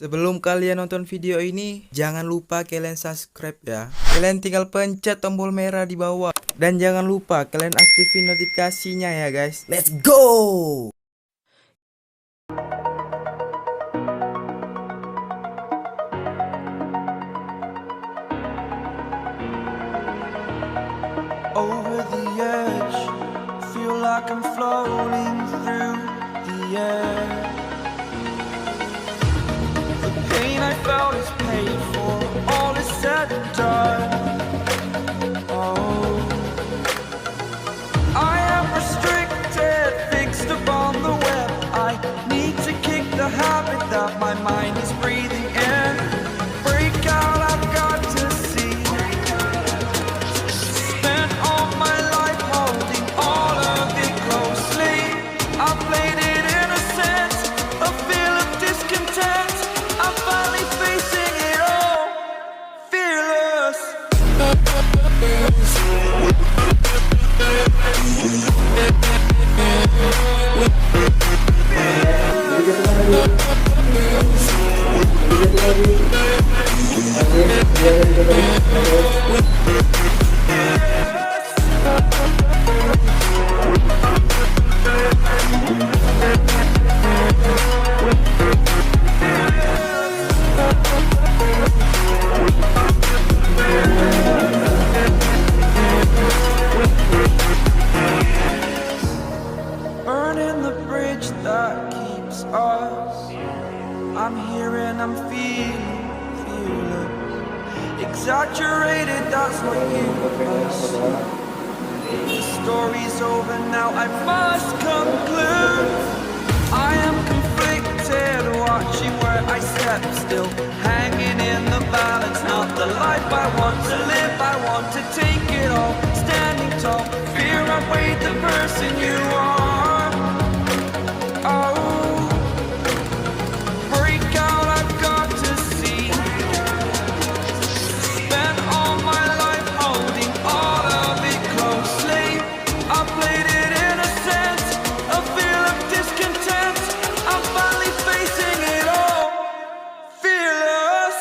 Sebelum kalian nonton video ini, jangan lupa kalian subscribe ya. Kalian tinggal pencet tombol merah di bawah. Dan jangan lupa kalian aktifin notifikasinya ya guys. Let's go! Over the edge, feel like I'm floating through the air. I felt is paid for, all is said and done. Oh, I am restricted, fixed upon the web. I need to kick the habit that my mind is breathing in. Break out, I've got to see. Spent all my life holding all of it closely. I played it innocent, a feel of discontent. I'm finally facing it all, fearless. Burning the bridge that keeps us. I'm here and I'm feeling fearless. Exaggerated, that's what you must. The story's over now, I must conclude. I am conflicted, watching where I step, still hanging in the balance. Not the life I want to live, I want to take it all. Standing tall, fear I weighed the person you are. Oh, break out, I've got to see. Spent all my life holding all of it closely. I played it innocent, a feel of discontent. I'm finally facing it all, fearless.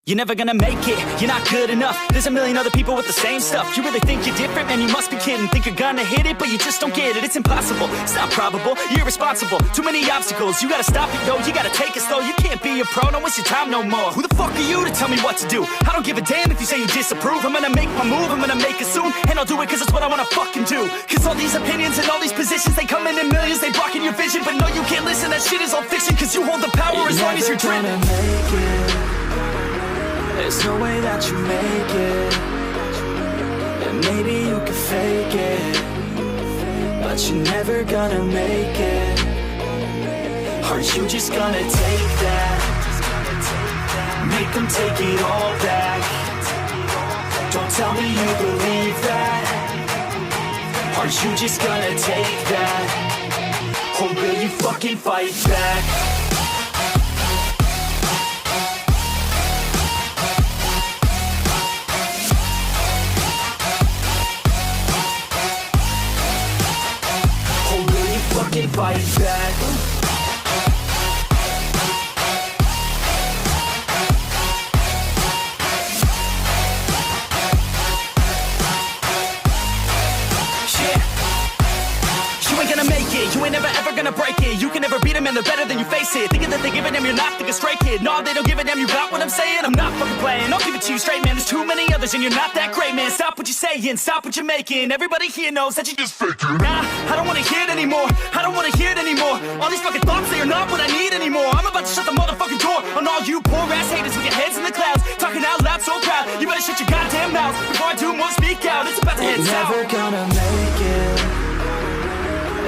You're never gonna make it, you're not good enough. There's a million other people with the same stuff. You really think you're different? Man, you must be kidding. Think you're gonna hit it, but you just don't get it. It's impossible, it's not probable, you're irresponsible. Too many obstacles, you gotta stop it, yo. You gotta take it slow, you can't be a pro. Don't waste your time no more. Who the fuck are you to tell me what to do? I don't give a damn if you say you disapprove. I'm gonna make my move, I'm gonna make it soon. And I'll do it cause it's what I wanna fucking do. Cause all these opinions and all these positions, they come in millions, they blocking your vision. But no, you can't listen, that shit is all fiction. Cause you hold the power as long as you're dreaming. There's no way that you make it, and maybe you can fake it, but you're never gonna make it. Are you just gonna take that? Make them take it all back. Don't tell me you believe that. Are you just gonna take that? Or will you fucking fight back? Fight back. ain't never ever gonna break it. You can never beat them and they're better than you face it. Thinking that they give a damn, you're not thinking straight, kid. No, they don't give a damn, you got what I'm saying? I'm not fucking playing, I'll give it to you straight, man. There's too many others and you're not that great, man. Stop what you're saying, stop what you're making. Everybody here knows that you just faking. Nah, I don't wanna hear it anymore, I don't wanna hear it anymore. All these fucking thoughts, they are not what I need anymore. I'm about to shut the motherfucking door on all you poor ass haters with your heads in the clouds, talking out loud so proud. You better shut your goddamn mouth before I do more speak out. It's about to head You're south. never gonna make it.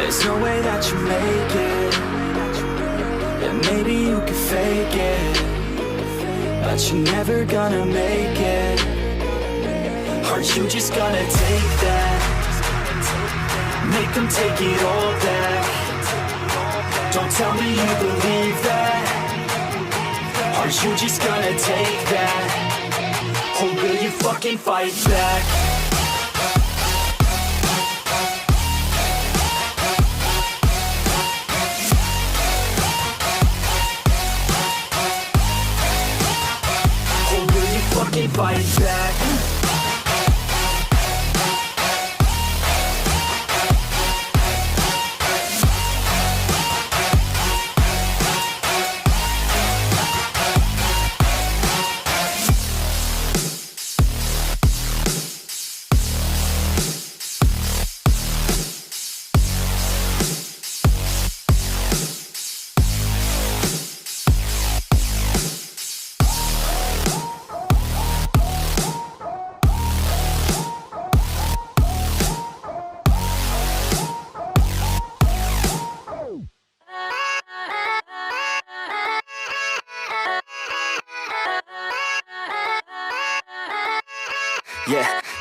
There's no way that you make it. Yeah, maybe you can fake it, but you're never gonna make it. Are you just gonna take that? Make them take it all back. Don't tell me you believe that. Are you just gonna take that? Or will you fucking fight back? Or will you fucking fight back?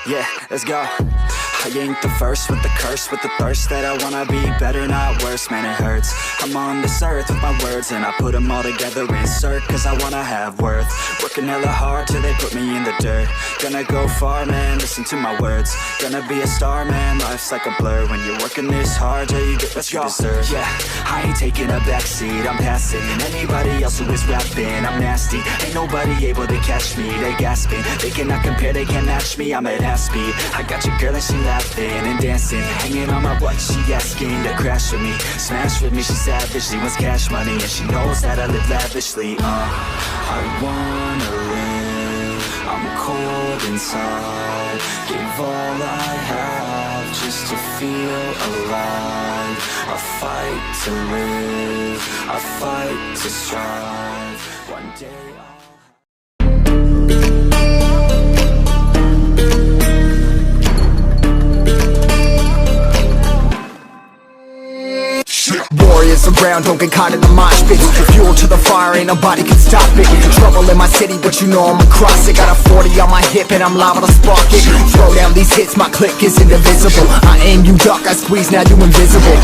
Yeah, let's go. I ain't the first with the curse, with the thirst that I wanna be better, not worse, man it hurts. I'm on this earth with my words and I put them all together, insert, cause I wanna have worth. Working hella hard till they put me in the dirt. Gonna go far, man, listen to my words. Gonna be a star, man, life's like a blur. When you're working this hard, yeah, you get what you deserve. Yeah, I ain't taking a backseat, I'm passing anybody else who is rapping. I'm nasty, ain't nobody able to catch me. They gasping, they cannot compare, they can't match me. I'm at half speed, I got your girl and she laughing and dancing, hanging on my butt, she asking to crash with me, smash with me, she savage, she wants cash money, and she knows that I live lavishly. I wanna live, I'm cold inside, give all I have just to feel alive. I fight to live, I fight to strive, one day Warriors around, don't get caught in the mosh pit. Fuel to the fire, ain't nobody can stop it. Trouble in my city, but you know I'm across it. Got a 40 on my hip and I'm liable to spark it. Throw down these hits, my click is indivisible. I aim, you duck, I squeeze, now you invisible.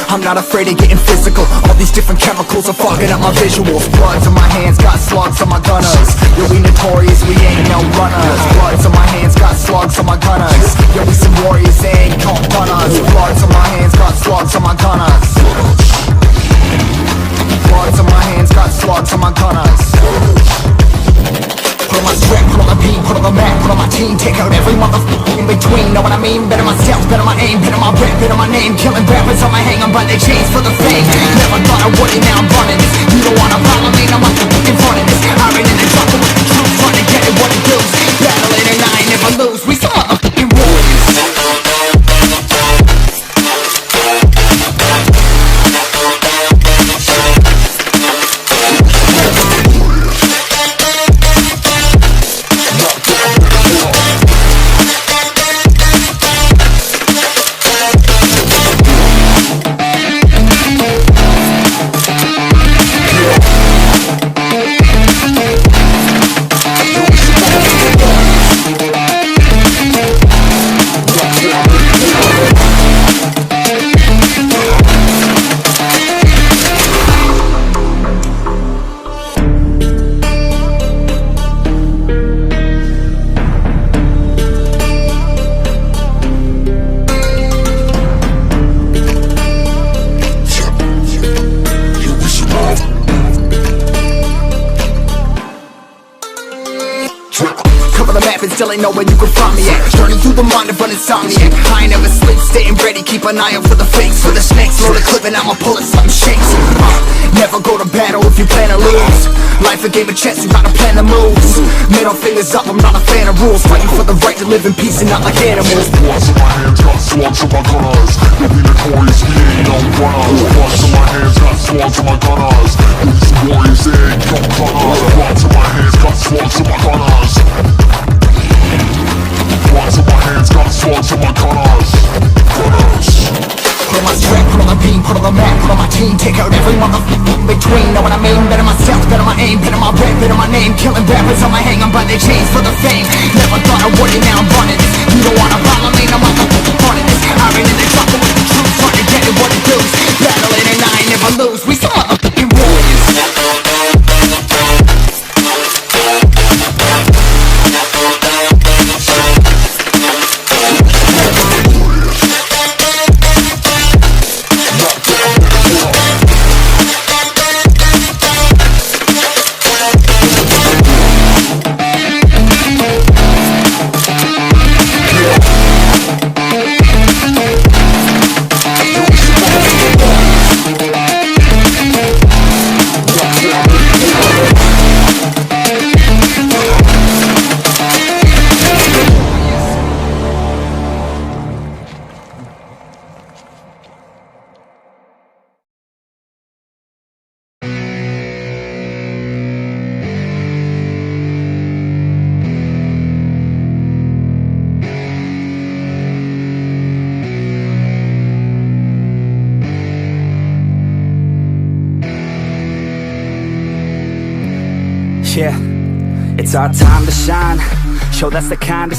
I'm not afraid of getting physical. All these different chemicals are fogging up my visuals. Bloods on my hands, got slugs on my gunners. Yo, we notorious, we ain't no runners. Bloods on my hands, got slugs on my gunners. Yo, we some warriors, they ain't called runners. Bloods on my hands, got slugs on my gunners. Bloods on my hands, got slugs on my gunners. Put on my strap, put on the beat, put on the map, put on my team. Take out every motherfucker in between, know what I mean? Better myself, better my aim, better my rap, better my name. Killing rappers on my hang on by their chains for the fame. Never thought I would it, now I'm running this. You don't wanna follow me, now I'm in front of this. I ran in the jungle with the truth, trying to get it what it does. Battling and I ain't never lose, we some motherfucking warriors. and still ain't know where you can find me at. Journey through the mind of an insomniac. I ain't never sleep, staying ready, keep an eye out for the fakes, for the snakes. Load the clip and I'ma pull it, something shakes. Never go to battle if you plan to lose. Life a game of chess, you gotta plan the moves. Middle fingers up, I'm not a fan of rules. Fighting for the right to live in peace and not like animals. Bloods in my hands, got swords in my gunners. We'll be notorious, we ain't no runners. Bloods in my hands, got swords in my gunners. These warriors, they ain't no gunners. Bloods in my hands, got swords in my gunners. Bloods in my hands, got swords in my gunners. Put on my strap, put on my beam, put on the map, put on my team. Take out every motherfucker in between. Know what I mean? Better myself, better my aim, better my rap, better my name. Killing rappers on my hang, I'm by their chains for the fame. Never thought I would it, now I'm running this. You don't wanna follow me, no motherfucker running this. I ran in the trouble with the truth, trying to get it what it does. Battling and I ain't never lose, we some motherfucking warriors. Yeah, it's our time to shine. Show that's the kind of